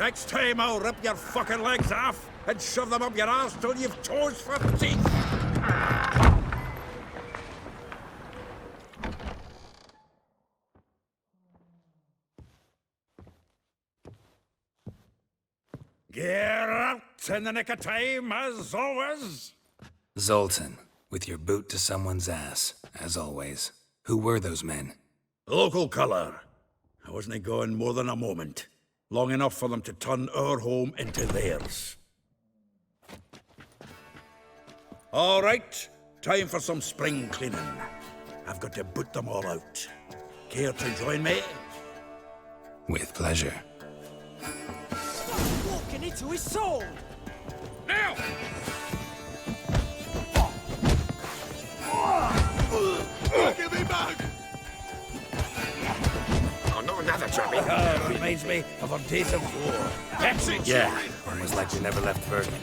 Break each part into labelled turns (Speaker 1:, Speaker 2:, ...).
Speaker 1: Next time I'll rip your fucking legs off and shove them up your arse till you've toes for teeth. Geralt, in the nick of time, as always.
Speaker 2: Zoltan, with your boot to someone's ass, as always. Who were those men?
Speaker 1: Local colour. I wasn't gone more than a moment. Long enough for them to turn our home into theirs. All right, time for some spring cleaning. I've got to boot them all out. Care to join me?
Speaker 2: With pleasure.
Speaker 3: Walking into his soul!
Speaker 1: Now!
Speaker 4: Give me back!
Speaker 1: Oh, no, another jobbing. Reminds me of our days of war. That's it,
Speaker 2: Yeah, almost like we never left Bergen.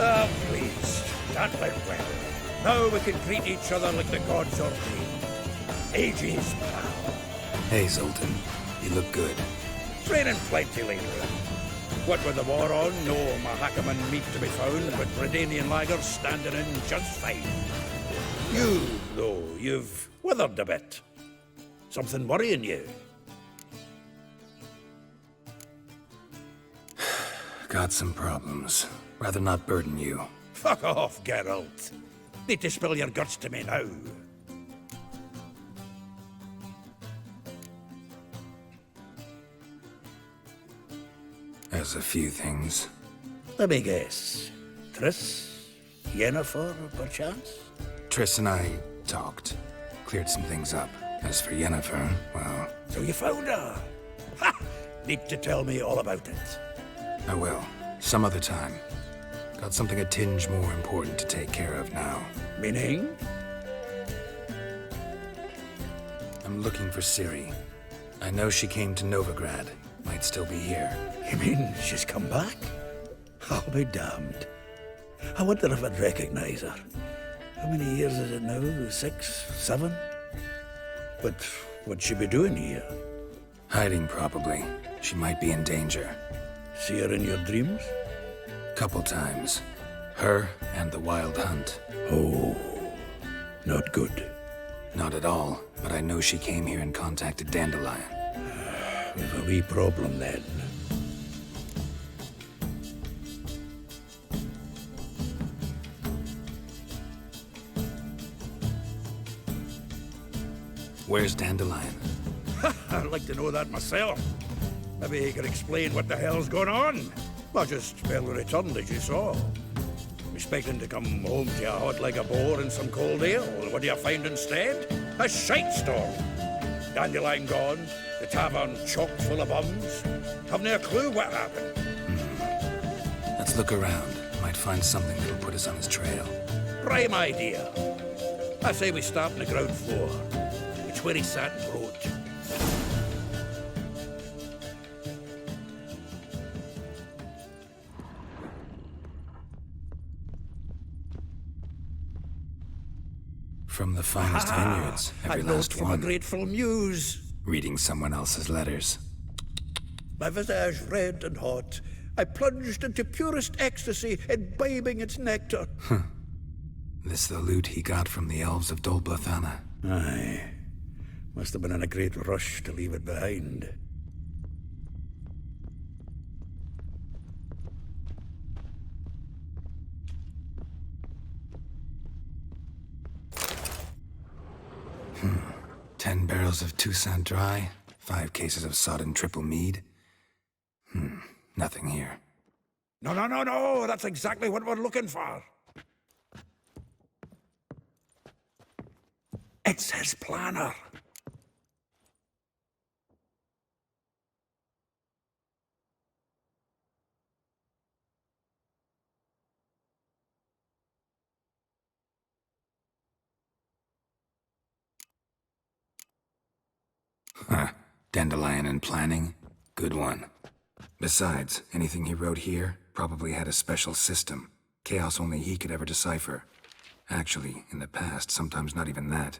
Speaker 1: Ah, please. That went well. Now we can greet each other like the gods ordained. Ages, pal.
Speaker 2: Hey, Zoltan. You look good.
Speaker 1: Training plenty lately. What with the war on, no Mahakaman meat to be found, but Redanian lagers standing in just fine. You, though, you've withered a bit. Something worrying you?
Speaker 2: Got some problems. Rather not burden you.
Speaker 1: Fuck off, Geralt. Need to spill your guts to me now.
Speaker 2: There's a few things.
Speaker 1: Let me guess. Triss? Yennefer, perchance?
Speaker 2: Triss and I talked. Cleared some things up. As for Yennefer, well,
Speaker 1: So you found her? Ha! Need to tell me all about it.
Speaker 2: I will. Some other time. Got something a tinge more important to take care of now.
Speaker 1: Meaning?
Speaker 2: I'm looking for Ciri. I know she came to Novigrad. Might still be here.
Speaker 1: You mean she's come back? I'll be damned. I wonder if I'd recognize her. How many years is it now? 6, 7? But what'd she be doing here?
Speaker 2: Hiding, probably. She might be in danger.
Speaker 1: See her in your dreams?
Speaker 2: Couple times. Her and the Wild Hunt.
Speaker 1: Oh, not good.
Speaker 2: Not at all, but I know she came here and contacted Dandelion.
Speaker 1: We've a wee problem then.
Speaker 2: Where's Dandelion?
Speaker 1: I'd like to know that myself. Maybe he could explain what the hell's going on. Well, just barely returned, as you saw. Expecting to come home to you hot like a boar and some cold ale. What do you find instead? A shite storm. Dandelion gone, the tavern chock full of bums. Haven't a clue what happened.
Speaker 2: Let's look around. Might find something that'll put us on his trail.
Speaker 1: Prime idea. I say we start on the ground floor. It's where he sat and wrote.
Speaker 2: From the finest vineyards, every
Speaker 1: I wrote
Speaker 2: last
Speaker 1: from a
Speaker 2: one.
Speaker 1: grateful muse.
Speaker 2: Reading someone else's letters.
Speaker 1: My visage red and hot, I plunged into purest ecstasy, imbibing its nectar.
Speaker 2: This the loot he got from the elves of Dol Blathanna.
Speaker 1: Aye. Must have been in a great rush to leave it behind.
Speaker 2: Hmm. 10 barrels of Toussaint Dry, 5 cases of sodden triple mead. Nothing here.
Speaker 1: No, that's exactly what we're looking for. It's his planner.
Speaker 2: Huh. Dandelion and planning? Good one. Besides, anything he wrote here probably had a special system. Chaos only he could ever decipher. Actually, in the past, sometimes not even that.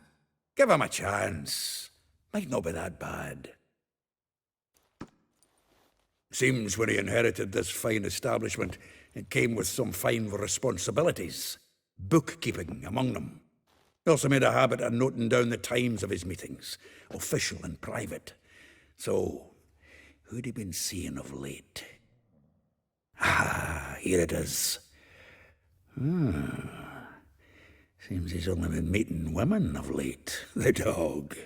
Speaker 1: Give him a chance. Might not be that bad. Seems when he inherited this fine establishment, it came with some fine responsibilities. Bookkeeping among them. He also made a habit of noting down the times of his meetings, official and private. So, who'd he been seeing of late? Ah, here it is. Seems he's only been meeting women of late, the dog.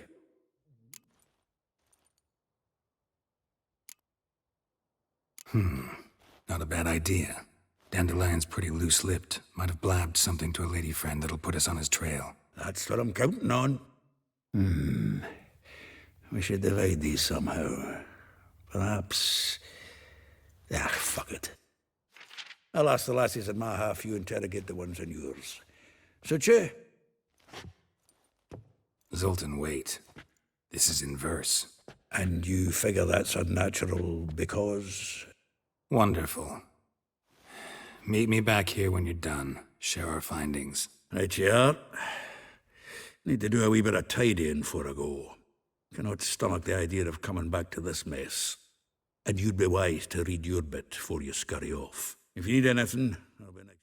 Speaker 2: Not a bad idea. Dandelion's pretty loose-lipped. Might have blabbed something to a lady friend that'll put us on his trail.
Speaker 1: That's what I'm counting on. We should divide these somehow. Perhaps... fuck it. I'll ask the lassies in my half, you interrogate the ones in yours. Suit you?
Speaker 2: Zoltan, wait. This is in verse.
Speaker 1: And you figure that's unnatural because...
Speaker 2: Wonderful. Meet me back here when you're done. Share our findings.
Speaker 1: Right you are. Need to do a wee bit of tidying before I go. Cannot stomach the idea of coming back to this mess. And you'd be wise to read your bit before you scurry off. If you need anything, I'll be next.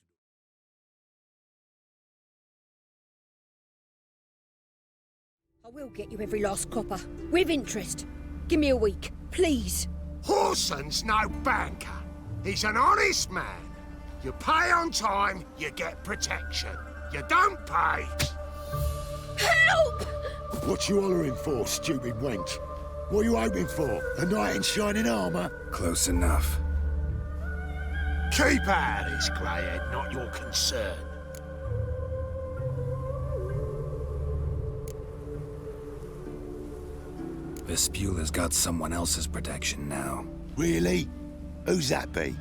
Speaker 3: I will get you every last copper, with interest. Give me a week, please.
Speaker 5: Horson's no banker. He's an honest man. You pay on time, you get protection. You don't pay.
Speaker 3: Help!
Speaker 4: What you hollering for, stupid wench? What are you hoping for? A knight in shining armour?
Speaker 2: Close enough.
Speaker 5: Keep out of this, greyhead, not your concern.
Speaker 2: Vespula's got someone else's protection now.
Speaker 4: Really? Who's that be?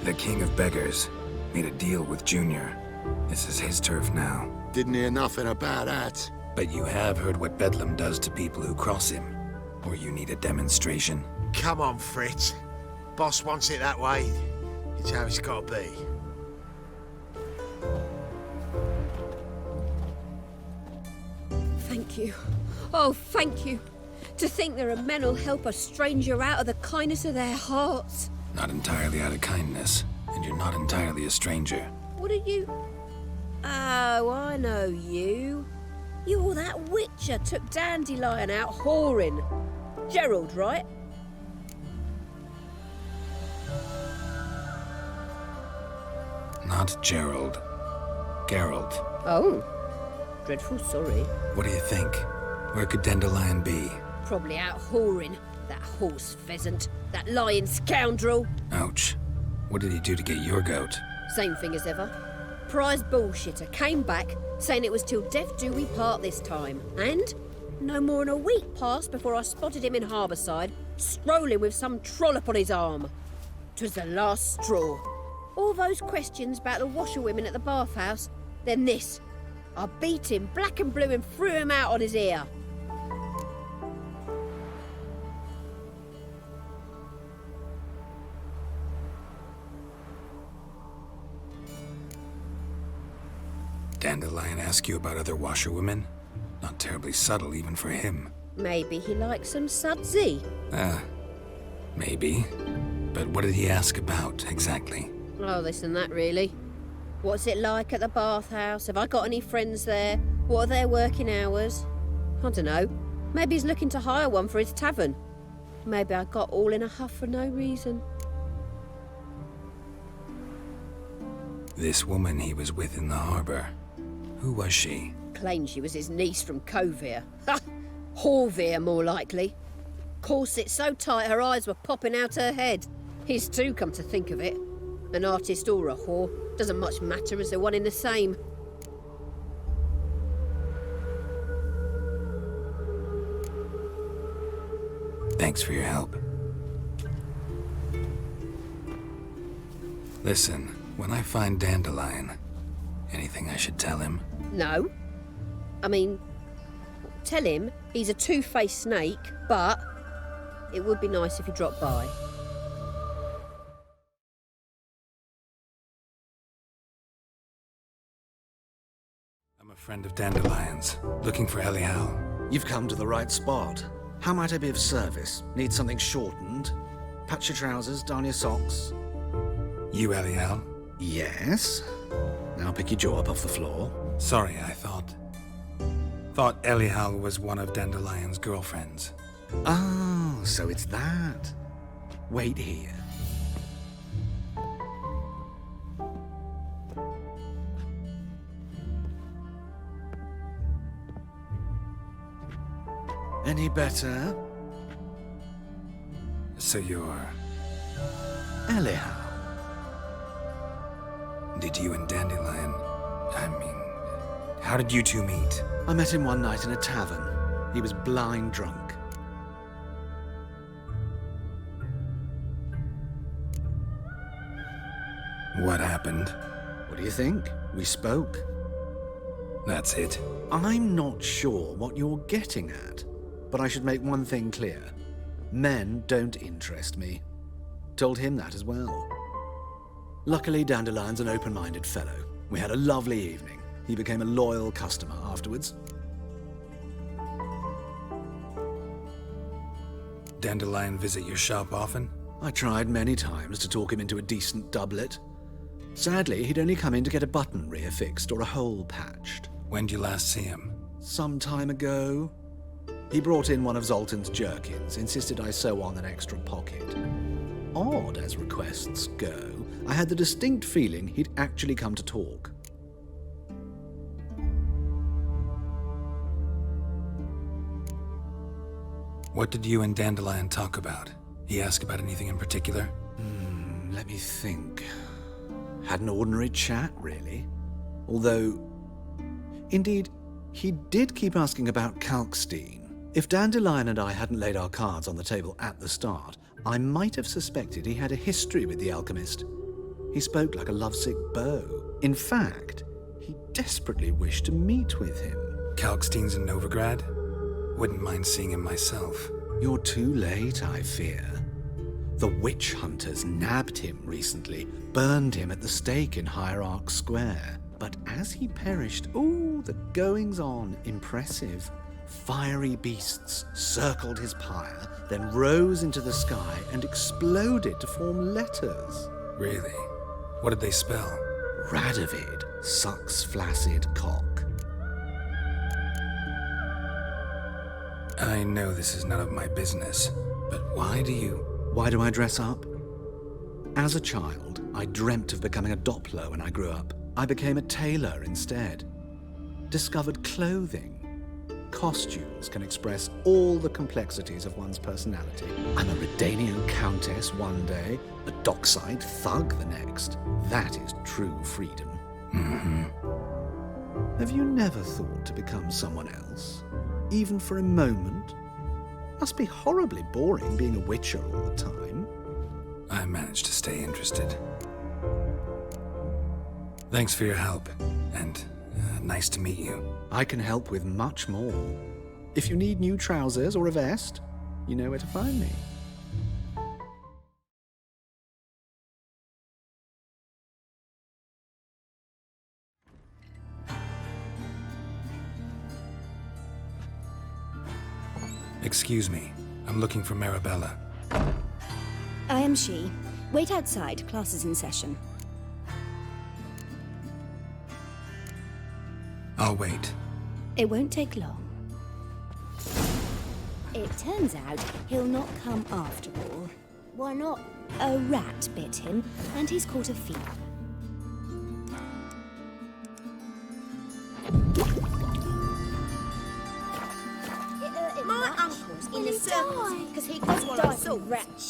Speaker 2: The King of Beggars made a deal with Junior. This is his turf now.
Speaker 4: Didn't hear nothing about that.
Speaker 2: But you have heard what Bedlam does to people who cross him. Or you need a demonstration?
Speaker 5: Come on, Fritz. Boss wants it that way. It's how it's got to be.
Speaker 3: Thank you. Oh, thank you. To think there are men who'll help a stranger out of the kindness of their hearts.
Speaker 2: Not entirely out of kindness, and you're not entirely a stranger.
Speaker 3: What are you... Oh, I know you. You're that witcher took Dandelion out whoring. Gerald, right?
Speaker 2: Not Gerald. Geralt.
Speaker 3: Oh. Dreadful sorry.
Speaker 2: What do you think? Where could Dandelion be?
Speaker 3: Probably out whoring. That horse pheasant. That lying scoundrel.
Speaker 2: Ouch. What did he do to get your goat?
Speaker 3: Same thing as ever. Prize bullshitter came back, saying it was till death do we part this time. And no more than a week passed before I spotted him in Harbourside, strolling with some trollop on his arm. 'Twas the last straw. All those questions about the washerwomen at the bathhouse, then this. I beat him black and blue and threw him out on his ear.
Speaker 2: Dandelion ask you about other washerwomen? Not terribly subtle even for him.
Speaker 3: Maybe he likes some sudsy.
Speaker 2: Maybe. But what did he ask about, exactly?
Speaker 3: Oh, this and that, really. What's it like at the bathhouse? Have I got any friends there? What are their working hours? I don't know. Maybe he's looking to hire one for his tavern. Maybe I got all in a huff for no reason.
Speaker 2: This woman he was with in the harbor. Who was she?
Speaker 3: Claimed she was his niece from Covere. Ha! Horvere, more likely. Corset so tight her eyes were popping out her head. His too, come to think of it. An artist or a whore. Doesn't much matter as they're one in the same.
Speaker 2: Thanks for your help. Listen, when I find Dandelion, anything I should tell him?
Speaker 3: No. I mean, Tell him he's a two-faced snake, but it would be nice if he dropped by.
Speaker 2: I'm a friend of Dandelion's, looking for Elial.
Speaker 6: You've come to the right spot. How might I be of service? Need something shortened? Patch your trousers, darn your socks.
Speaker 2: You Elial?
Speaker 6: Yes. Now pick your jaw up off the floor.
Speaker 2: Sorry, I thought Elial was one of Dandelion's girlfriends.
Speaker 6: Oh, so it's that. Wait here. Any better?
Speaker 2: So you're...
Speaker 6: Elial.
Speaker 2: Did you and Dandelion... how did you two meet?
Speaker 6: I met him one night in a tavern. He was blind drunk.
Speaker 2: What happened?
Speaker 6: What do you think? We spoke.
Speaker 2: That's it.
Speaker 6: I'm not sure what you're getting at, but I should make one thing clear. Men don't interest me. Told him that as well. Luckily, Dandelion's an open-minded fellow. We had a lovely evening. He became a loyal customer afterwards.
Speaker 2: Dandelion visit your shop often?
Speaker 6: I tried many times to talk him into a decent doublet. Sadly, he'd only come in to get a button reaffixed or a hole patched.
Speaker 2: When'd you last see him?
Speaker 6: Some time ago. He brought in one of Zoltan's jerkins, insisted I sew on an extra pocket. Odd as requests go, I had the distinct feeling he'd actually come to talk.
Speaker 2: What did you and Dandelion talk about? He asked about anything in particular?
Speaker 6: Let me think. Had an ordinary chat, really. Although, indeed, he did keep asking about Kalkstein. If Dandelion and I hadn't laid our cards on the table at the start, I might have suspected he had a history with the alchemist. He spoke like a lovesick beau. In fact, he desperately wished to meet with him.
Speaker 2: Kalkstein's in Novigrad? Wouldn't mind seeing him myself.
Speaker 6: You're too late, I fear. The witch hunters nabbed him recently, burned him at the stake in Hierarch Square. But as he perished, the goings-on, impressive. Fiery beasts circled his pyre, then rose into the sky and exploded to form letters.
Speaker 2: Really? What did they spell?
Speaker 6: Radovid sucks flaccid cock.
Speaker 2: I know this is none of my business, but why do I
Speaker 6: dress up? As a child, I dreamt of becoming a Doppler when I grew up. I became a tailor instead. Discovered clothing. Costumes can express all the complexities of one's personality. I'm a Redanio countess one day, a dockside thug the next. That is true freedom. Have you never thought to become someone else? Even for a moment? Must be horribly boring being a witcher all the time.
Speaker 2: I managed to stay interested. Thanks for your help, and nice to meet you.
Speaker 6: I can help with much more. If you need new trousers or a vest, you know where to find me.
Speaker 2: Excuse me, I'm looking for Marabella.
Speaker 7: I am she. Wait outside, class is in session.
Speaker 2: I'll wait.
Speaker 7: It won't take long. It turns out he'll not come after all. Why not? A rat bit him, and he's caught a fever.
Speaker 3: My uncle's in the circus because he got one I saw.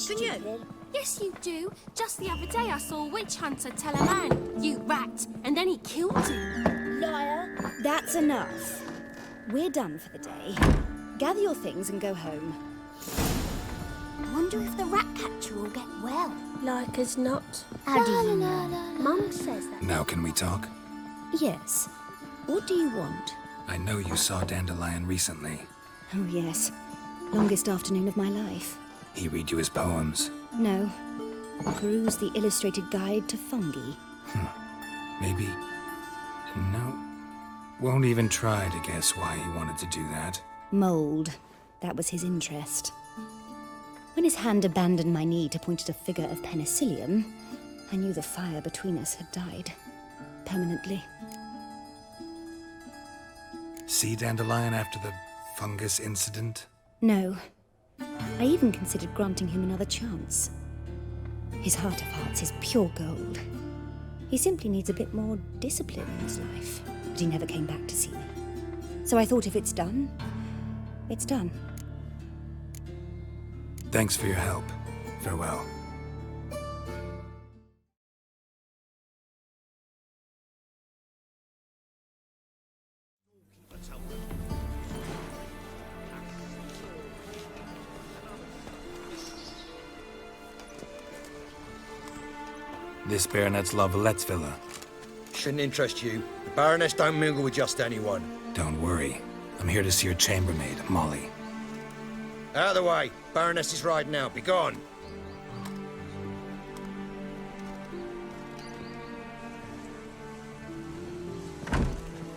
Speaker 3: Can you?
Speaker 8: Yes, you do. Just the other day I saw a witch hunter tell a man, "You rat," and then he killed him.
Speaker 7: Liar. That's enough. We're done for the day. Gather your things and go home.
Speaker 8: I wonder if the rat catcher will get well.
Speaker 3: Like as not.
Speaker 7: How do you know?
Speaker 8: Mum says that.
Speaker 2: Now can we talk?
Speaker 7: Yes. What do you want?
Speaker 2: I know you saw Dandelion recently.
Speaker 7: Oh, yes. Longest afternoon of my life.
Speaker 2: He read you his poems.
Speaker 7: No. Peruse the illustrated guide to fungi.
Speaker 2: Maybe... No. Won't even try to guess why he wanted to do that.
Speaker 7: Mold. That was his interest. When his hand abandoned my knee to point at a figure of penicillium, I knew the fire between us had died. Permanently.
Speaker 2: See Dandelion after the fungus incident?
Speaker 7: No. I even considered granting him another chance. His heart of hearts is pure gold. He simply needs a bit more discipline in his life. But he never came back to see me. So I thought if it's done, it's done.
Speaker 2: Thanks for your help. Farewell. This Baronet's La Vallette's villa.
Speaker 9: Shouldn't interest you. The Baroness don't mingle with just anyone.
Speaker 2: Don't worry. I'm here to see your chambermaid, Molly.
Speaker 9: Out of the way. Baroness is riding out. Be gone.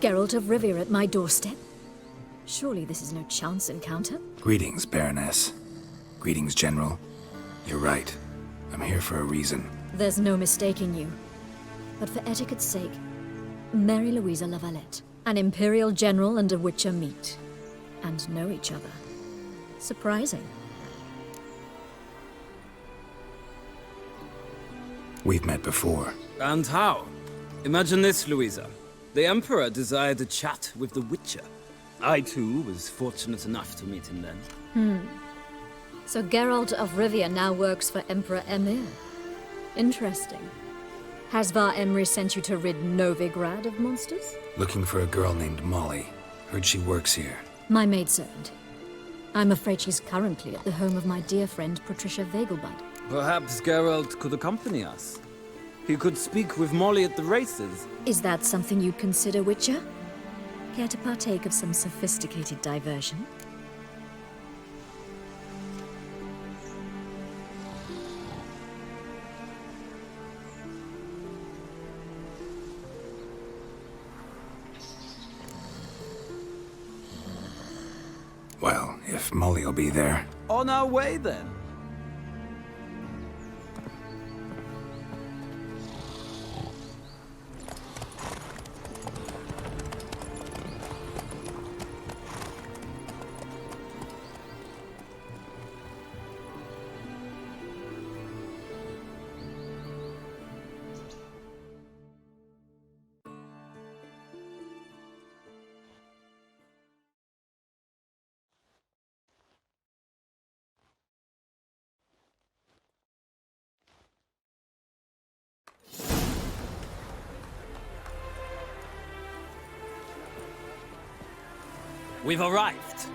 Speaker 10: Geralt of Rivia at my doorstep? Surely this is no chance encounter?
Speaker 2: Greetings, Baroness. Greetings, General. You're right. I'm here for a reason.
Speaker 10: There's no mistaking you. But for etiquette's sake, Mary Louisa La Valette, an Imperial General and a Witcher meet. And know each other. Surprising.
Speaker 2: We've met before.
Speaker 11: And how? Imagine this, Louisa. The Emperor desired a chat with the Witcher. I, too, was fortunate enough to meet him then.
Speaker 10: So Geralt of Rivia now works for Emperor Emir. Interesting. Has Var Emry sent you to rid Novigrad of monsters?
Speaker 2: Looking for a girl named Molly. Heard she works here.
Speaker 10: My maidservant. I'm afraid she's currently at the home of my dear friend Patricia Vegelbud.
Speaker 11: Perhaps Geralt could accompany us. He could speak with Molly at the races.
Speaker 10: Is that something you'd consider, Witcher? Care to partake of some sophisticated diversion?
Speaker 2: Well, if Molly'll be there.
Speaker 11: On our way, then. We've arrived.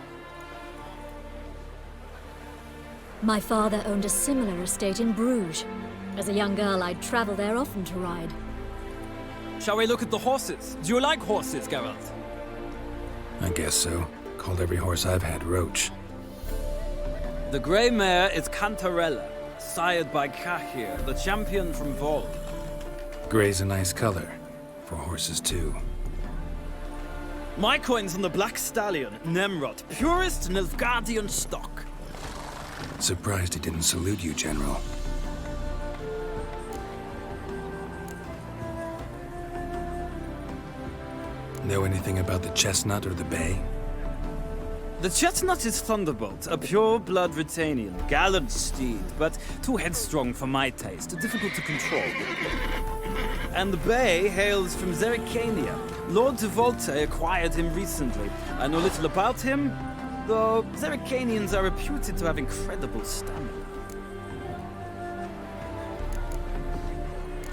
Speaker 10: My father owned a similar estate in Bruges. As a young girl, I'd travel there often to ride.
Speaker 11: Shall we look at the horses? Do you like horses, Geralt?
Speaker 2: I guess so. Called every horse I've had Roach.
Speaker 11: The grey mare is Cantarella, sired by Cahir, the champion from Vol.
Speaker 2: Gray's a nice color. For horses, too.
Speaker 11: My coin's on the Black Stallion, Nemrod, purest Nilfgaardian stock.
Speaker 2: Surprised he didn't salute you, General. Know anything about the chestnut or the bay?
Speaker 11: The chestnut is Thunderbolt, a pure-blood Britannian, gallant steed, but too headstrong for my taste, difficult to control. And the bay hails from Zerrikania. Lord de Volte acquired him recently. I know little about him, though Zerrikanians are reputed to have incredible stamina.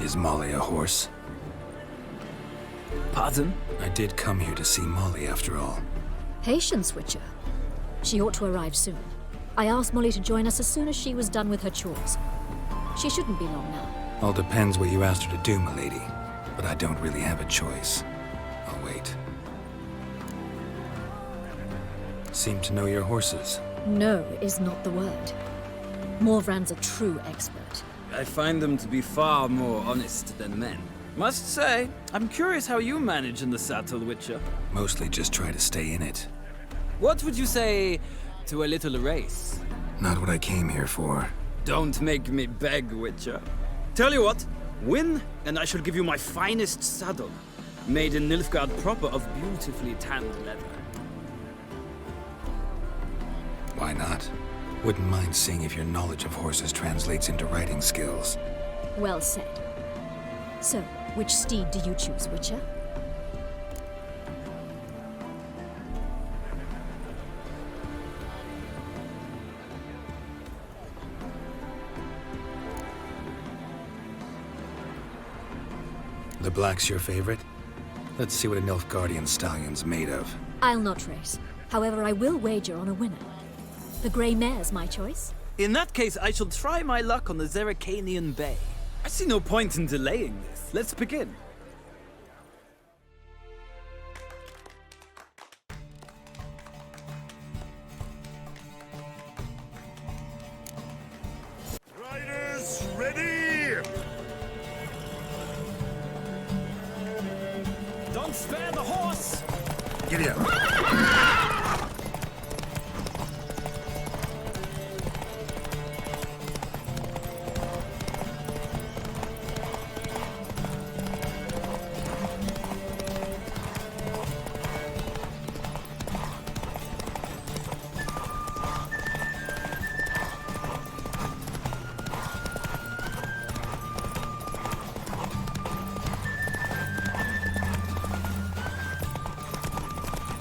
Speaker 2: Is Molly a horse?
Speaker 11: Pardon?
Speaker 2: I did come here to see Molly, after all.
Speaker 10: Patience, Witcher. She ought to arrive soon. I asked Molly to join us as soon as she was done with her chores. She shouldn't be long now.
Speaker 2: All depends what you asked her to do, milady. But I don't really have a choice. I'll wait. Seem to know your horses.
Speaker 10: No is not the word. Morvran's a true expert.
Speaker 11: I find them to be far more honest than men. Must say, I'm curious how you manage in the saddle, Witcher.
Speaker 2: Mostly just try to stay in it.
Speaker 11: What would you say to a little race?
Speaker 2: Not what I came here for.
Speaker 11: Don't make me beg, Witcher. Tell you what, win, and I shall give you my finest saddle. Made in Nilfgaard proper of beautifully tanned leather.
Speaker 2: Why not? Wouldn't mind seeing if your knowledge of horses translates into riding skills.
Speaker 10: Well said. So, which steed do you choose, Witcher?
Speaker 2: The black's your favorite? Let's see what a Nilfgaardian stallion's made of.
Speaker 10: I'll not race. However, I will wager on a winner. The grey mare's my choice.
Speaker 11: In that case, I shall try my luck on the Zeracanian Bay. I see no point in delaying this. Let's begin.
Speaker 5: Riders, ready!
Speaker 11: Don't spare the horse!
Speaker 2: Giddy up.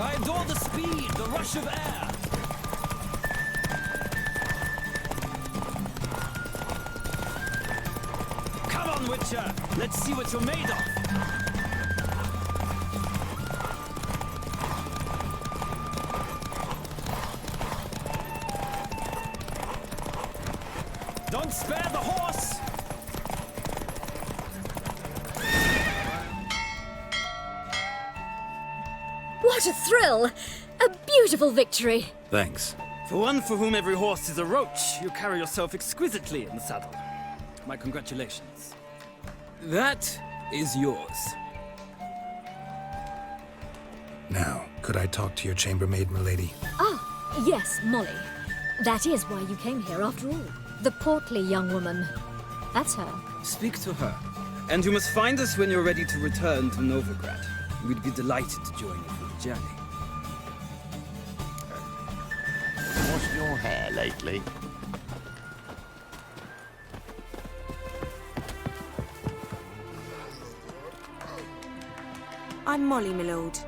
Speaker 11: I adore the speed, the rush of air. Come on, Witcher. Let's see what you're made of. Don't spare the horse.
Speaker 10: What a thrill! A beautiful victory!
Speaker 2: Thanks.
Speaker 11: For one for whom every horse is a roach, you carry yourself exquisitely in the saddle. My congratulations. That is yours.
Speaker 2: Now, could I talk to your chambermaid, milady?
Speaker 10: Ah, yes, Molly. That is why you came here after all. The portly young woman. That's her.
Speaker 11: Speak to her. And you must find us when you're ready to return to Novigrad. We'd be delighted to join you for the journey.
Speaker 12: Washed your hair lately?
Speaker 13: I'm Molly, my lord.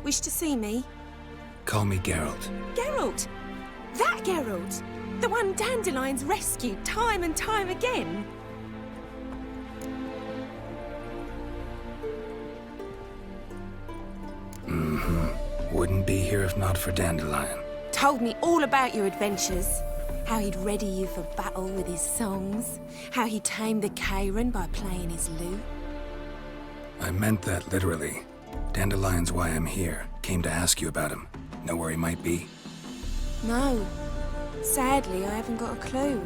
Speaker 13: Wish to see me?
Speaker 2: Call me Geralt.
Speaker 13: Geralt! That Geralt! The one Dandelion's rescued time and time again!
Speaker 2: Wouldn't be here if not for Dandelion.
Speaker 13: Told me all about your adventures. How he'd ready you for battle with his songs. How he tamed the Kairan by playing his lute.
Speaker 2: I meant that literally. Dandelion's why I'm here. Came to ask you about him. Know where he might be?
Speaker 13: No. Sadly, I haven't got a clue.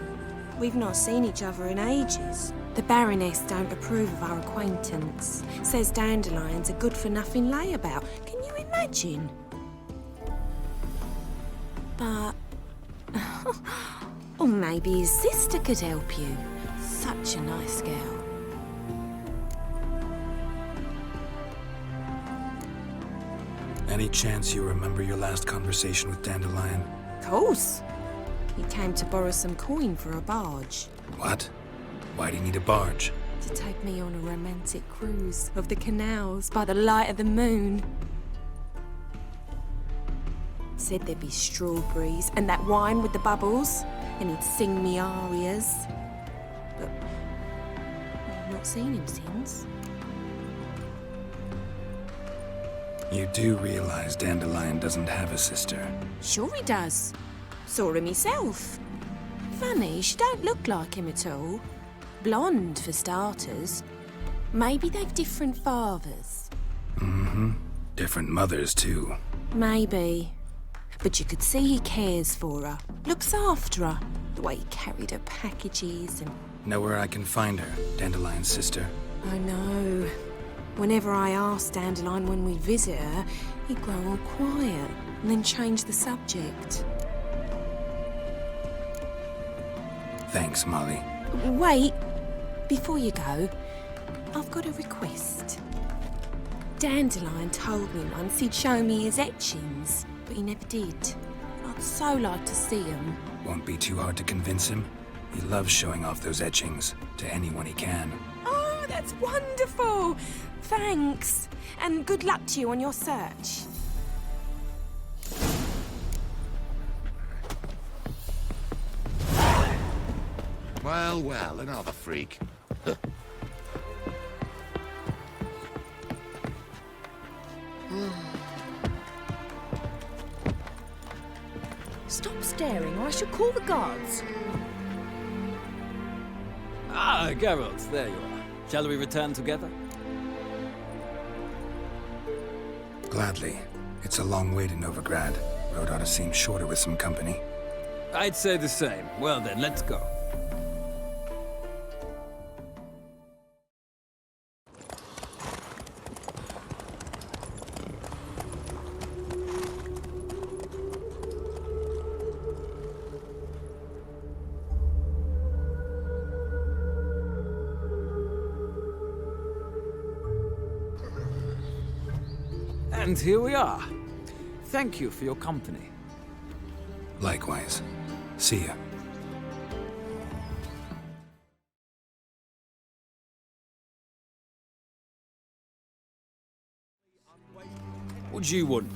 Speaker 13: We've not seen each other in ages. The Baroness don't approve of our acquaintance. Says Dandelion's a good-for-nothing layabout. Can you imagine? But... or maybe his sister could help you. Such a nice girl.
Speaker 2: Any chance you remember your last conversation with Dandelion?
Speaker 13: Course. He came to borrow some coin for a barge.
Speaker 2: What? Why do you need a barge?
Speaker 13: To take me on a romantic cruise of the canals by the light of the moon. Said there'd be strawberries and that wine with the bubbles, and he'd sing me arias. But I've not seen him since.
Speaker 2: You do realize Dandelion doesn't have a sister?
Speaker 13: Sure he does. Saw him myself. Funny, she don't look like him at all. Blonde, for starters. Maybe they've different fathers.
Speaker 2: Mm-hmm. Different mothers, too.
Speaker 13: Maybe. But you could see he cares for her, looks after her. The way he carried her packages and...
Speaker 2: Know where I can find her, Dandelion's sister?
Speaker 13: I know. Whenever I asked Dandelion when we'd visit her, he'd grow all quiet and then change the subject.
Speaker 2: Thanks, Molly.
Speaker 13: Wait, before you go, I've got a request. Dandelion told me once he'd show me his etchings, but he never did. I'd so like to see them.
Speaker 2: Won't be too hard to convince him. He loves showing off those etchings to anyone he can.
Speaker 13: Oh, that's wonderful! Thanks, and good luck to you on your search.
Speaker 12: Well, well, another freak.
Speaker 10: Stop staring or I shall call the guards.
Speaker 11: Ah, Geralt, there you are. Shall we return together?
Speaker 2: Gladly. It's a long way to Novigrad. Road ought to seem shorter with some company.
Speaker 11: I'd say the same. Well then, let's go. And here we are. Thank you for your company.
Speaker 2: Likewise. See ya.
Speaker 11: What do you want?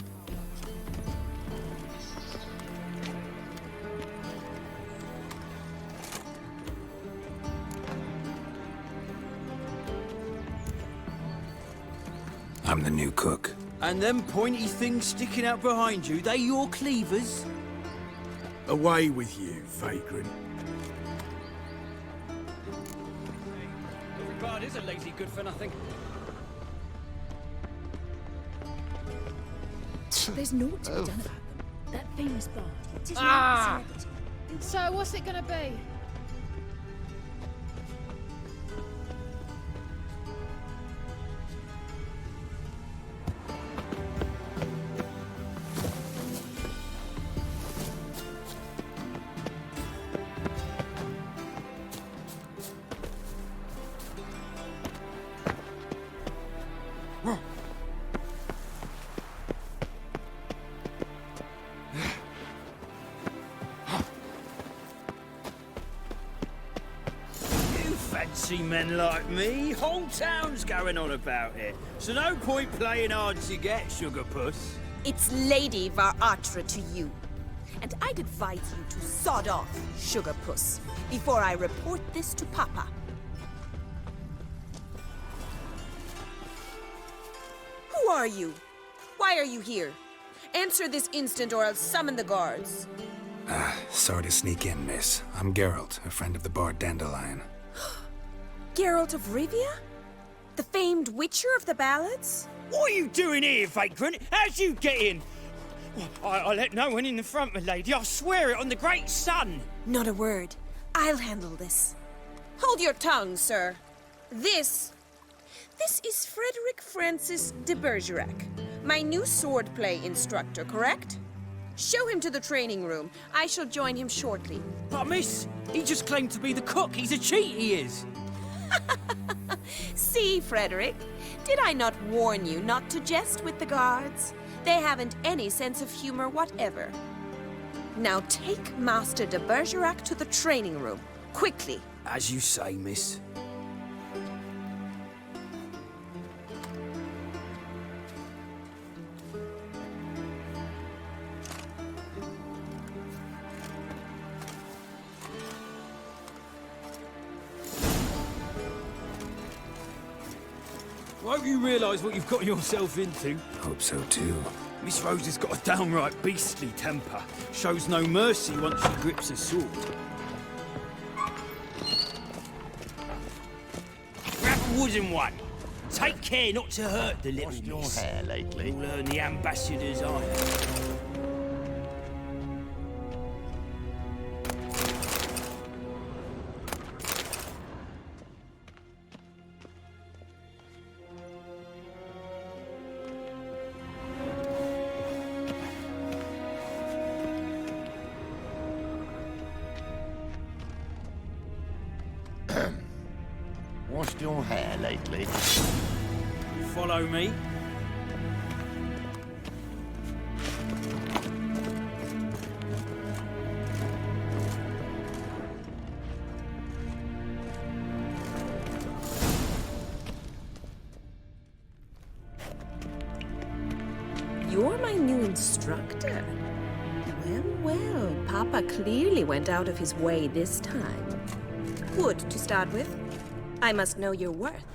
Speaker 2: I'm the new cook.
Speaker 11: And them pointy things sticking out behind you, they your cleavers?
Speaker 1: Away with you, vagrant.
Speaker 11: Every bard is a lazy good-for-nothing.
Speaker 10: There's naught to be done about them. That famous bard. It is
Speaker 14: Ah!
Speaker 10: not a celebrity.
Speaker 14: So what's it gonna be?
Speaker 11: Fancy men like me, whole town's going on about it. So no point playing hard to get, sugar puss.
Speaker 15: It's Lady Varatra to you. And I'd advise you to sod off, sugar puss, before I report this to Papa. Who are you? Why are you here? Answer this instant or I'll summon the guards.
Speaker 2: Sorry to sneak in, miss. I'm Geralt, a friend of the bard Dandelion.
Speaker 15: Geralt of Rivia? The famed witcher of the ballads?
Speaker 11: What are you doing here, vagrant? How'd you get in? I let no one in the front, my lady. I swear it on the great sun.
Speaker 15: Not a word. I'll handle this. Hold your tongue, sir. This is Frederick Francis de Bergerac, my new swordplay instructor, correct? Show him to the training room. I shall join him shortly.
Speaker 11: But miss, he just claimed to be the cook. He's a cheat, he is.
Speaker 15: See, Frederick, did I not warn you not to jest with the guards? They haven't any sense of humor whatever. Now take Master de Bergerac to the training room, quickly.
Speaker 11: As you say, miss. Won't you realise what you've got yourself into?
Speaker 2: Hope so too.
Speaker 11: Miss Rose has got a downright beastly temper. Shows no mercy once she grips a sword. Grab a wooden one. Take care not to hurt the little
Speaker 12: Washed your
Speaker 11: miss.
Speaker 12: hair lately?
Speaker 11: You'll learn the ambassador's eye.
Speaker 12: Washed your hair lately?
Speaker 11: Follow me.
Speaker 15: You're my new instructor. Well, Papa clearly went out of his way this time. Wood, to start with. I must know your worth.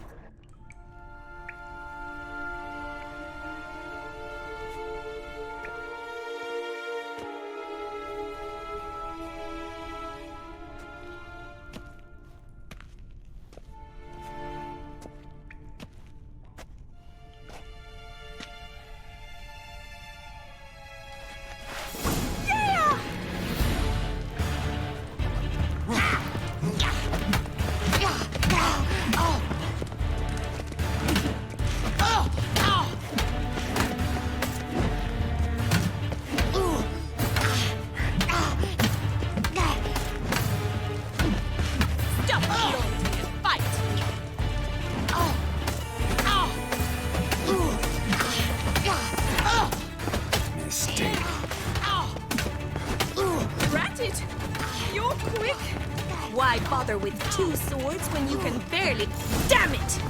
Speaker 15: Why bother with two swords when you can barely... Damn it!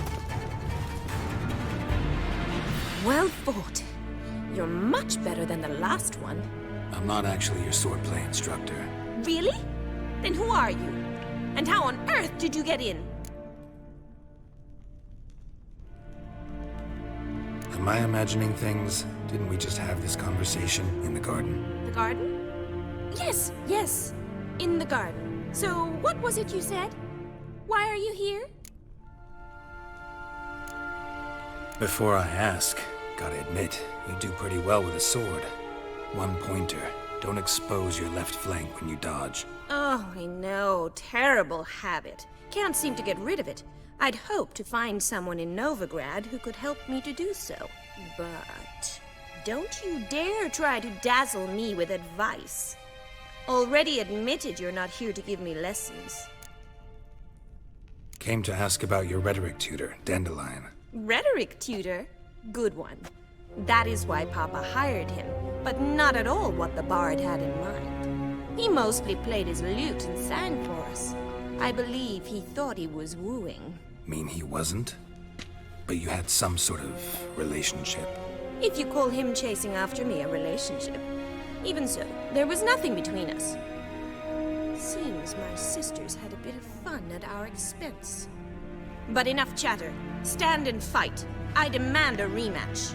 Speaker 15: Well fought. You're much better than the last one.
Speaker 2: I'm not actually your swordplay instructor.
Speaker 15: Really? Then who are you? And how on earth did you get in?
Speaker 2: Am I imagining things? Didn't we just have this conversation in the garden?
Speaker 15: The garden? Yes. In the garden. So, what was it you said? Why are you here?
Speaker 2: Before I ask, gotta admit, you do pretty well with a sword. One pointer. Don't expose your left flank when you dodge.
Speaker 15: Oh, I know. Terrible habit. Can't seem to get rid of it. I'd hoped to find someone in Novigrad who could help me to do so. But don't you dare try to dazzle me with advice. Already admitted you're not here to give me lessons.
Speaker 2: Came to ask about your rhetoric tutor, Dandelion.
Speaker 15: Rhetoric tutor? Good one. That is why Papa hired him, but not at all what the bard had in mind. He mostly played his lute and sang for us. I believe he thought he was wooing.
Speaker 2: Mean he wasn't? But you had some sort of relationship.
Speaker 15: If you call him chasing after me a relationship. Even so, there was nothing between us. Seems my sisters had a bit of fun at our expense. But enough chatter. Stand and fight. I demand a rematch.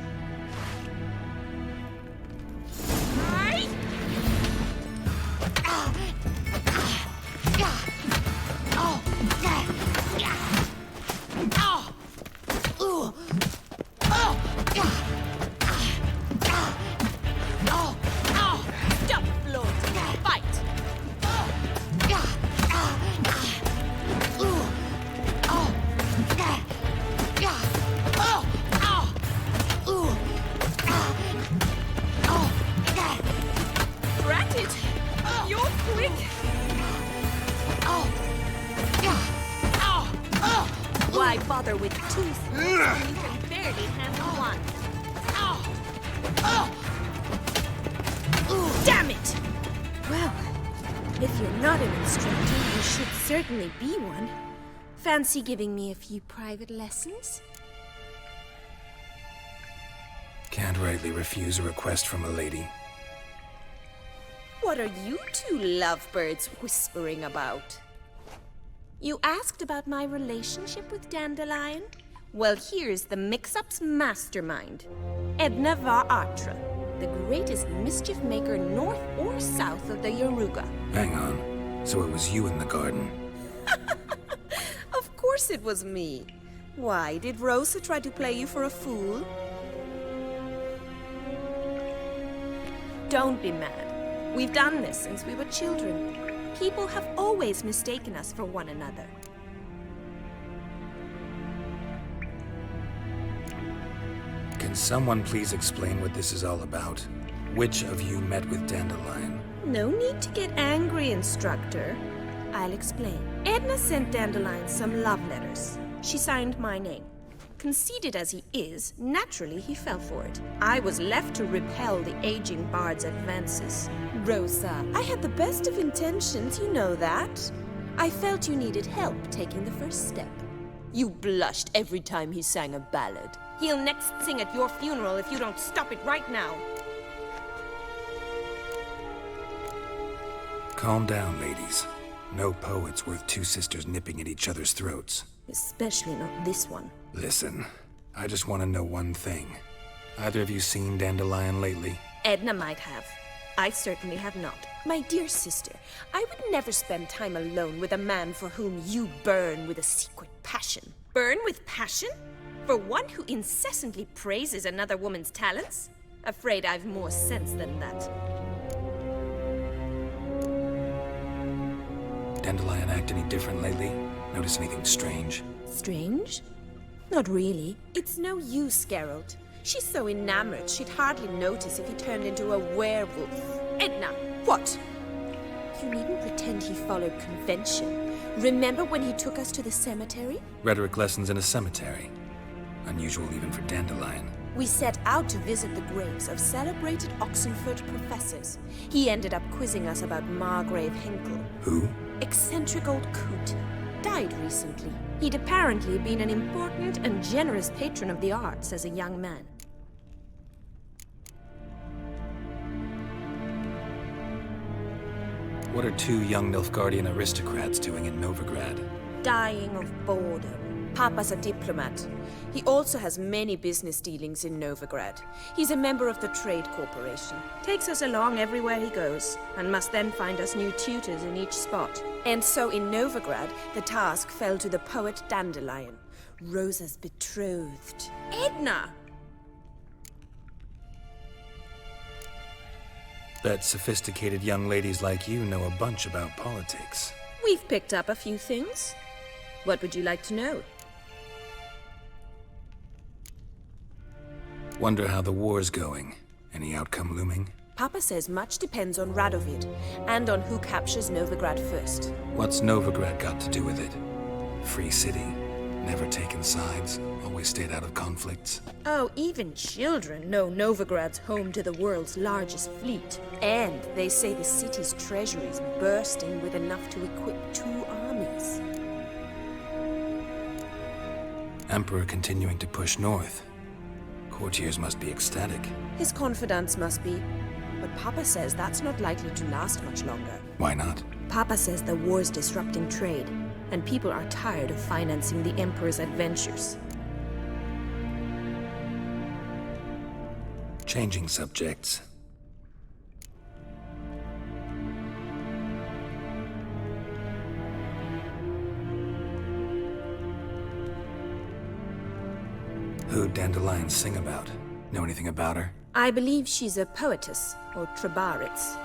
Speaker 15: Why bother with two swords when you can barely handle one? Damn it! Well, if you're not an instructor, you should certainly be one. Fancy giving me a few private lessons?
Speaker 2: Can't rightly refuse a request from a lady.
Speaker 15: What are you two lovebirds whispering about? You asked about my relationship with Dandelion? Well, here's the mix-up's mastermind. Edna var Atra, the greatest mischief maker north or south of the Yaruga.
Speaker 2: Hang on. So it was you in the garden?
Speaker 15: Of course it was me. Why, did Rosa try to play you for a fool? Don't be mad. We've done this since we were children. People have always mistaken us for one another.
Speaker 2: Can someone please explain what this is all about? Which of you met with Dandelion?
Speaker 15: No need to get angry, instructor.
Speaker 13: I'll explain. Edna sent Dandelion some love letters. She signed my name. Conceited as he is, naturally he fell for it. I was left to repel the aging bard's advances. Rosa, I had the best of intentions, you know that. I felt you needed help taking the first step. You blushed every time he sang a ballad. He'll next sing at your funeral if you don't stop it right now.
Speaker 2: Calm down, ladies. No poet's worth two sisters nipping at each other's throats.
Speaker 13: Especially not this one.
Speaker 2: Listen, I just want to know one thing. Either of you seen Dandelion lately?
Speaker 13: Edna might have. I certainly have not. My dear sister, I would never spend time alone with a man for whom you burn with a secret passion. Burn with passion? For one who incessantly praises another woman's talents? Afraid I've more sense than that.
Speaker 2: Dandelion act any different lately? Notice anything strange?
Speaker 13: Strange? Not really. It's no use, Geralt. She's so enamored she'd hardly notice if he turned into a werewolf. Edna! What? You needn't pretend he followed convention. Remember when he took us to the cemetery?
Speaker 2: Rhetoric lessons in a cemetery. Unusual even for Dandelion.
Speaker 13: We set out to visit the graves of celebrated Oxenford professors. He ended up quizzing us about Margrave Henkel.
Speaker 2: Who?
Speaker 13: Eccentric old coot. Died recently. He'd apparently been an important and generous patron of the arts as a young man.
Speaker 2: What are two young Nilfgaardian aristocrats doing in Novigrad?
Speaker 13: Dying of boredom. Papa's a diplomat. He also has many business dealings in Novigrad. He's a member of the Trade Corporation. Takes us along everywhere he goes, and must then find us new tutors in each spot. And so in Novigrad, the task fell to the poet Dandelion, Rosa's betrothed. Edna!
Speaker 2: Bet sophisticated young ladies like you know a bunch about politics.
Speaker 13: We've picked up a few things. What would you like to know?
Speaker 2: Wonder how the war's going. Any outcome looming?
Speaker 13: Papa says much depends on Radovid, and on who captures Novigrad first.
Speaker 2: What's Novigrad got to do with it? Free city. Never taken sides. Always stayed out of conflicts.
Speaker 13: Oh, even children know Novigrad's home to the world's largest fleet. And they say the city's treasury's bursting with enough to equip 2 armies.
Speaker 2: Emperor continuing to push north. Courtiers must be ecstatic.
Speaker 13: His confidants must be. But Papa says that's not likely to last much longer.
Speaker 2: Why not?
Speaker 13: Papa says the war's disrupting trade, and people are tired of financing the Emperor's adventures.
Speaker 2: Changing subjects. Who'd Dandelion sing about? Know anything about her?
Speaker 13: I believe she's a poetess, or trabaritz.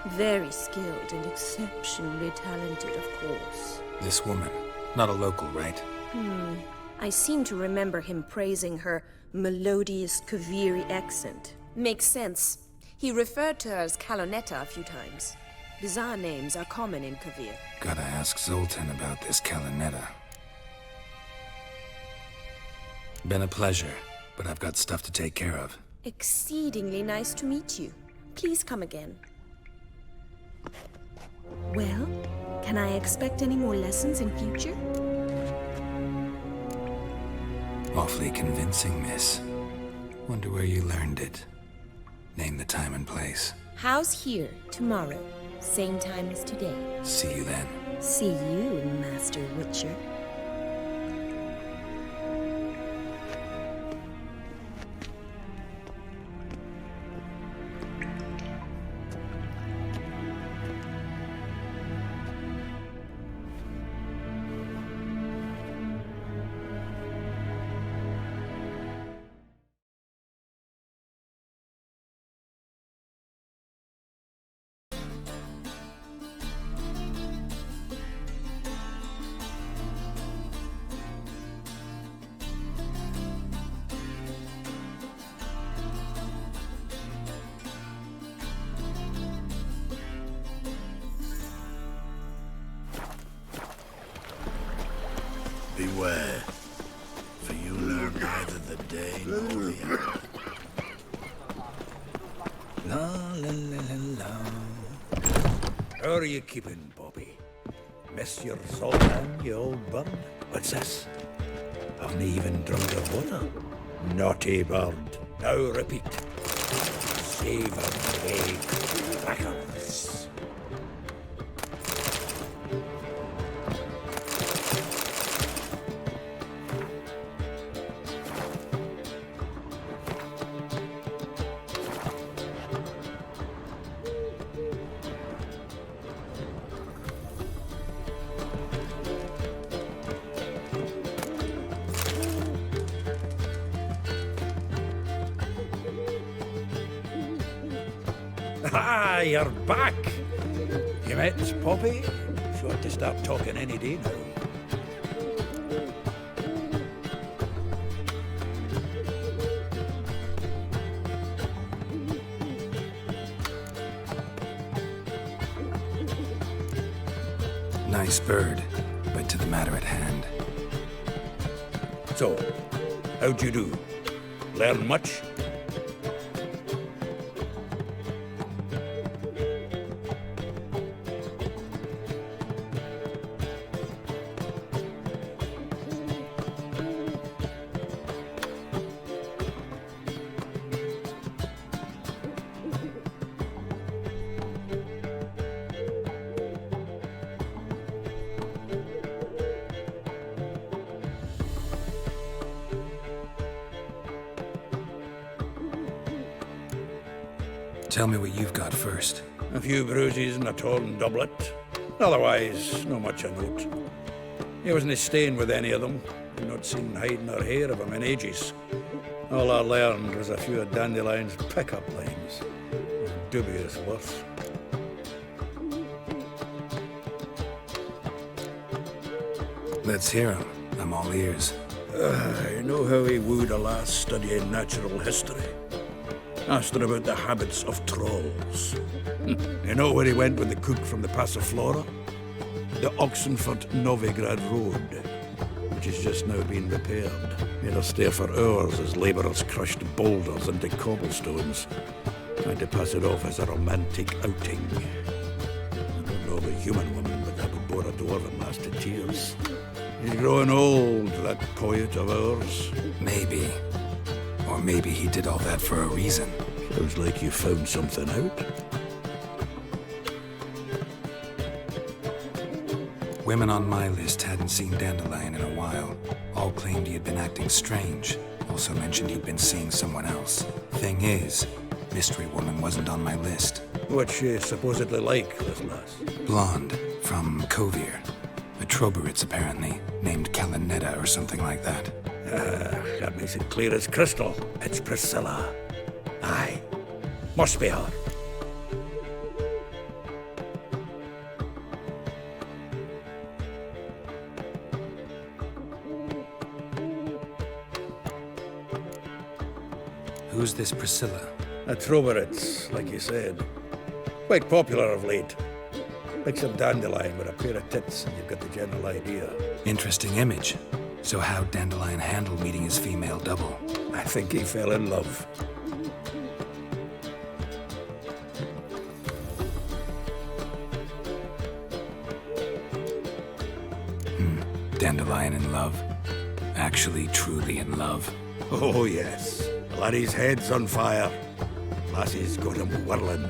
Speaker 13: Very skilled and exceptionally talented, of course.
Speaker 2: This woman. Not a local, right?
Speaker 13: I seem to remember him praising her melodious Kaviri accent. Makes sense. He referred to her as Calonetta a few times. Bizarre names are common in Kavir.
Speaker 2: Gotta ask Zoltan about this Calonetta. Been a pleasure, but I've got stuff to take care of.
Speaker 13: Exceedingly nice to meet you. Please come again. Well, can I expect any more lessons in future?
Speaker 2: Awfully convincing, miss. Wonder where you learned it. Name the time and place.
Speaker 13: House here, tomorrow. Same time as today.
Speaker 2: See you then.
Speaker 13: See you, Master Witcher.
Speaker 4: Beware, for you learn neither the day nor the hour.
Speaker 1: La la la la la. How are you keeping, Bobby? Miss your Zoltan, you old bird? What's this? Haven't even drunk your water? Naughty bird. Now repeat. Savor the crackers. Ah, you're back. You met Poppy? She ought to start talking any day now.
Speaker 2: Nice bird, but to the matter at hand.
Speaker 1: So, how'd you do? Learn much?
Speaker 2: Tell me what you've got first.
Speaker 1: A few bruises and a torn doublet. Otherwise, no much a note. He wasn't staying with any of them. I've not seen hide nor hair of him in ages. All I learned was a few of Dandelion's pickup lines. Of dubious worth.
Speaker 2: Let's hear him. I'm all ears.
Speaker 1: You know how he wooed a lass studying natural history? Asked her about the habits of trolls. You know where he went with the cook from the Passiflora? The Oxenfurt-Novigrad Road, which has just now been repaired. Made her stay for hours as labourers crushed boulders into cobblestones, trying to pass it off as a romantic outing. I don't know about human women, but that would bore a dwarven lass to tears. He's growing old, that poet of ours.
Speaker 2: Maybe. Or maybe he did all that for a reason.
Speaker 1: Sounds like you found something out.
Speaker 2: Women on my list hadn't seen Dandelion in a while. All claimed he had been acting strange. Also mentioned he'd been seeing someone else. Thing is, Mystery Woman wasn't on my list.
Speaker 1: What's she supposedly like, this lass?
Speaker 2: Blonde, from Kovir. A Troberitz, apparently, named Kalinetta or something like that.
Speaker 1: That makes it clear as crystal. It's Priscilla. Aye. Must be her.
Speaker 2: Who's this Priscilla?
Speaker 1: A Troberitz, like you said. Quite popular of late. Picture Dandelion with a pair of tits and you've got the general idea.
Speaker 2: Interesting image. So how'd Dandelion handle meeting his female double?
Speaker 1: I think he fell in love.
Speaker 2: Dandelion in love? Actually, truly in love?
Speaker 1: Oh, yes. Laddie's head's on fire. Lassie's got him whirling.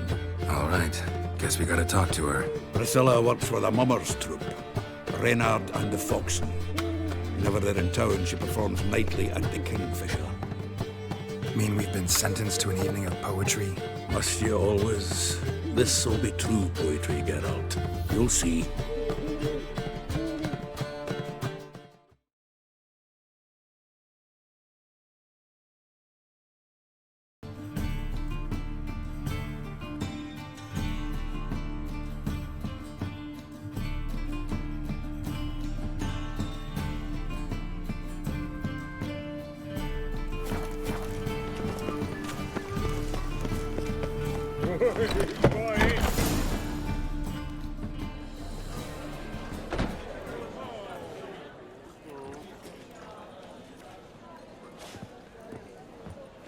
Speaker 2: All right. Guess we gotta talk to her.
Speaker 1: Priscilla works for the Mummers troupe. Reynard and the Foxen. Whenever they're in town, she performs nightly at the Kingfisher.
Speaker 2: Mean we've been sentenced to an evening of poetry?
Speaker 1: Must you always? This'll be true poetry, Geralt. You'll see.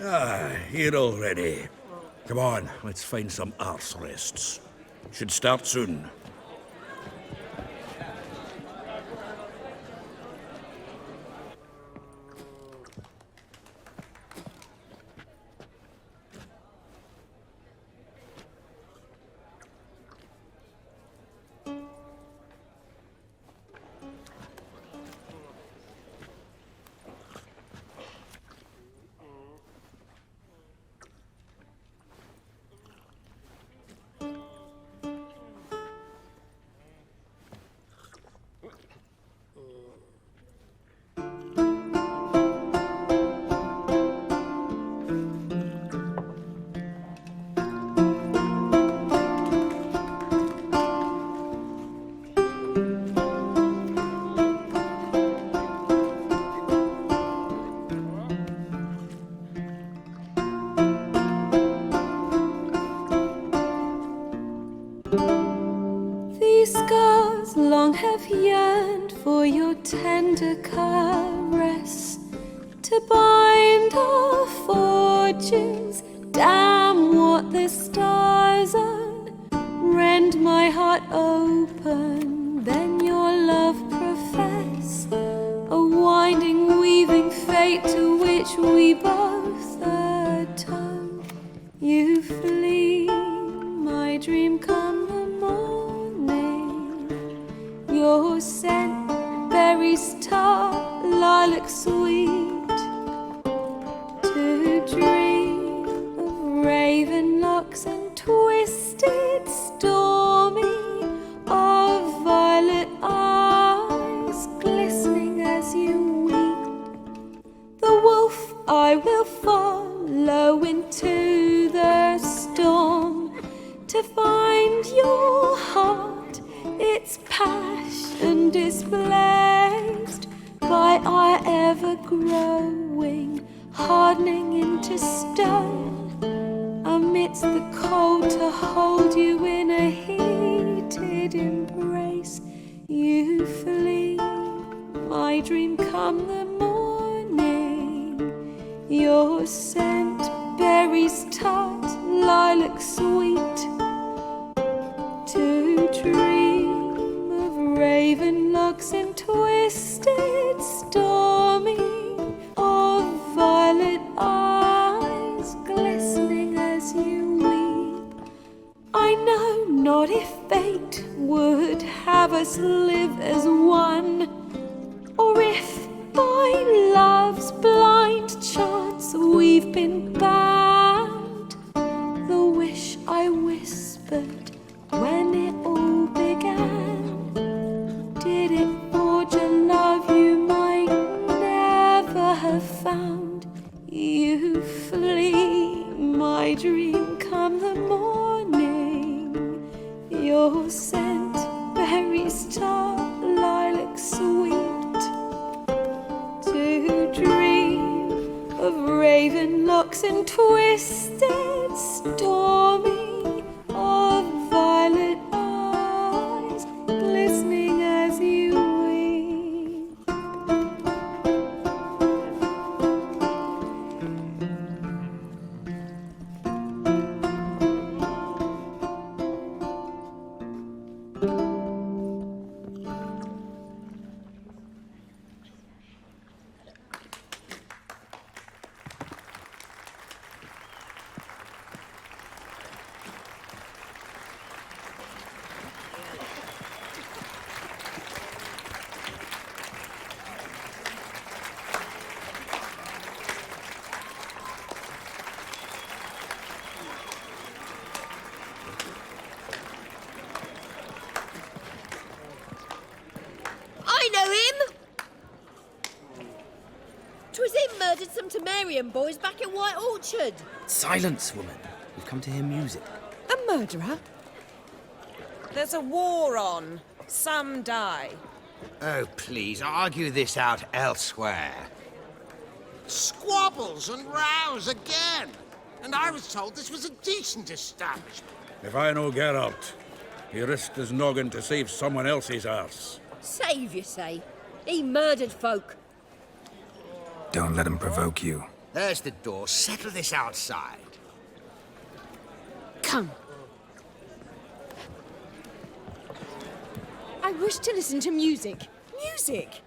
Speaker 1: Ah, here already. Come on, let's find some arse rests. Should start soon.
Speaker 13: These scars long have yearned for your tender caress, to bind our fortunes. Damn what the stars own. Rend my heart open, then your love profess, a winding, weaving fate to which we both atone. You flee, my dream come the morning. Your scent, berries tart, lilac sweet, to dream of raven locks and twisted, stormy, of violet eyes glistening as you weep. The wolf I will follow into the storm, to find your heart, its passion displaced by our ever-growing, hardening into stone. Amidst the cold, to hold you in a heated embrace, you flee, my dream come the morning. Your scent, berries tart, lilac sweet, to dream of raven locks and twisted, stormy, of violet eyes glistening as you weep. I know not if fate would have us live as one, or if by love's blind chance we've been bound. The wish I whispered when it all began, did it forge a love you might never have found? You flee, my dream come the morning. Your scent, berries tart, lilac sweet, to dream of raven locks and twisted, stormy, of violet eyes glistening as you weep.
Speaker 3: I know him! 'Twas him murdered some Temerian boys back in White Orchard.
Speaker 11: Silence, woman. We've come to hear music.
Speaker 15: A murderer? There's a war on. Some die.
Speaker 9: Oh, please, argue this out elsewhere.
Speaker 5: Squabbles and rows again. And I was told this was a decent establishment.
Speaker 1: If I know Geralt, he risked his noggin to save someone else's arse.
Speaker 3: Save, you say? He murdered folk.
Speaker 2: Don't let him provoke you.
Speaker 5: There's the door. Settle this outside.
Speaker 13: Come. I wish to listen to music. Music!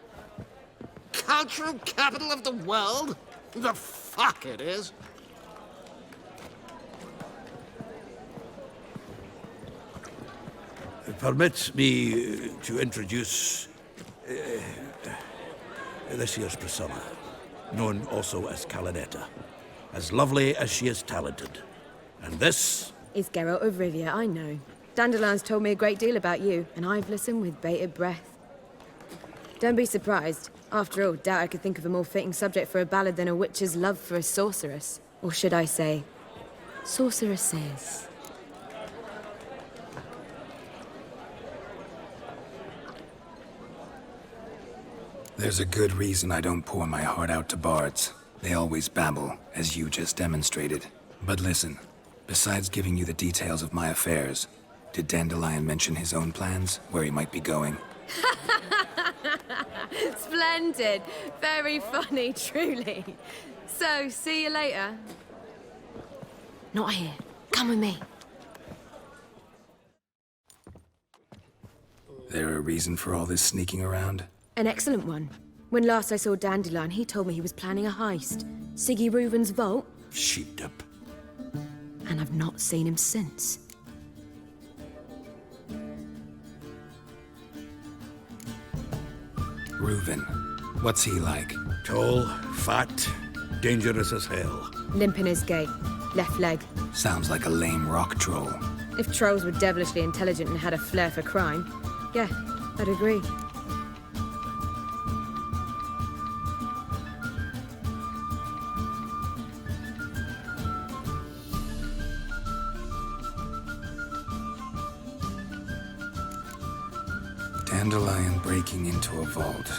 Speaker 5: Cultural capital of the world? The fuck it is.
Speaker 1: Permit me to introduce this here's Priscilla, known also as Calinetta. As lovely as she is talented. And this
Speaker 16: is Geralt of Rivia, I know. Dandelion's told me a great deal about you, and I've listened with bated breath. Don't be surprised. After all, doubt I could think of a more fitting subject for a ballad than a witch's love for a sorceress. Or should I say, sorceresses.
Speaker 2: There's a good reason I don't pour my heart out to bards. They always babble, as you just demonstrated. But listen, besides giving you the details of my affairs, did Dandelion mention his own plans, where he might be going?
Speaker 16: Splendid. Very funny, truly. So, see you later.
Speaker 13: Not here. Come with me.
Speaker 2: There a reason for all this sneaking around?
Speaker 16: An excellent one. When last I saw Dandelion, he told me he was planning a heist. Siggy Reuven's vault.
Speaker 1: Sheep-dip.
Speaker 16: And I've not seen him since.
Speaker 2: Reuven. What's he like?
Speaker 1: Tall, fat, dangerous as hell.
Speaker 16: Limp in his gait. Left leg.
Speaker 2: Sounds like a lame rock troll.
Speaker 16: If trolls were devilishly intelligent and had a flair for crime, yeah, I'd agree.
Speaker 2: Dandelion breaking into a vault.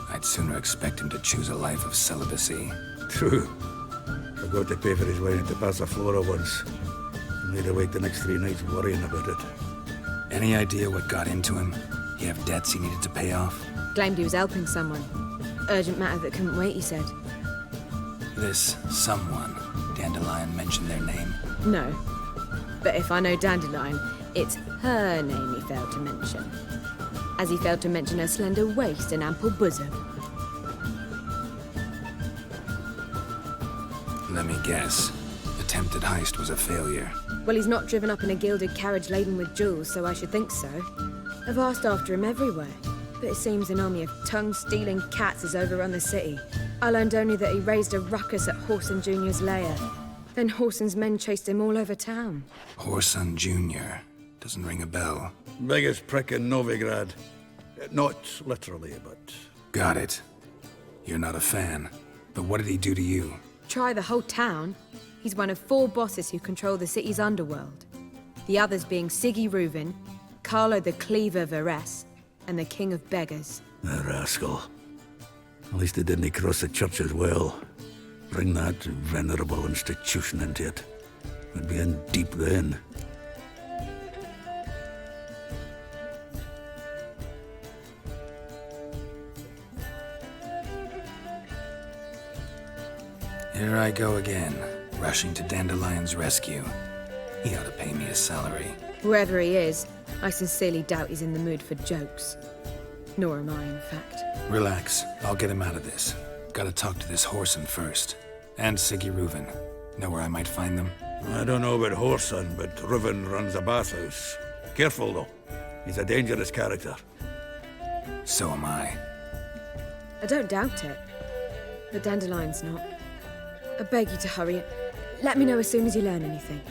Speaker 2: I'd sooner expect him to choose a life of celibacy.
Speaker 1: True. Forgot to pay for his way into Passaflora once. Made awake the next 3 nights worrying about it.
Speaker 2: Any idea what got into him? He have debts he needed to pay off?
Speaker 16: Claimed he was helping someone. Urgent matter that couldn't wait, he said.
Speaker 2: This someone, Dandelion mentioned their name?
Speaker 16: No. But if I know Dandelion, it's her name he failed to mention. As he failed to mention her slender waist and ample bosom.
Speaker 2: Let me guess. Attempted heist was a failure.
Speaker 16: Well, he's not driven up in a gilded carriage laden with jewels, so I should think so. I've asked after him everywhere, but it seems an army of tongue-stealing cats has overrun the city. I learned only that he raised a ruckus at Whoreson Jr.'s lair. Then Whoreson's men chased him all over town.
Speaker 2: Whoreson Jr. Doesn't ring a bell.
Speaker 1: Biggest prick in Novigrad. Not literally, but...
Speaker 2: Got it. You're not a fan. But what did he do to you?
Speaker 16: Try the whole town. He's one of 4 bosses who control the city's underworld. The others being Siggy Reuven, Carlo the Cleaver Varese, and the King of Beggars.
Speaker 1: The rascal. At least they didn't cross the church as well. Bring that venerable institution into it. We'd be in deep then.
Speaker 2: Here I go again, rushing to Dandelion's rescue. He ought to pay me a salary.
Speaker 16: Wherever he is, I sincerely doubt he's in the mood for jokes. Nor am I, in fact.
Speaker 2: Relax, I'll get him out of this. Gotta talk to this Whoreson first. And Siggy Reuven. Know where I might find them?
Speaker 1: I don't know about Whoreson, but Reuven runs a bathhouse. Careful, though. He's a dangerous character.
Speaker 2: So am I.
Speaker 16: I don't doubt it. But Dandelion's not. I beg you to hurry. Let me know as soon as you learn anything.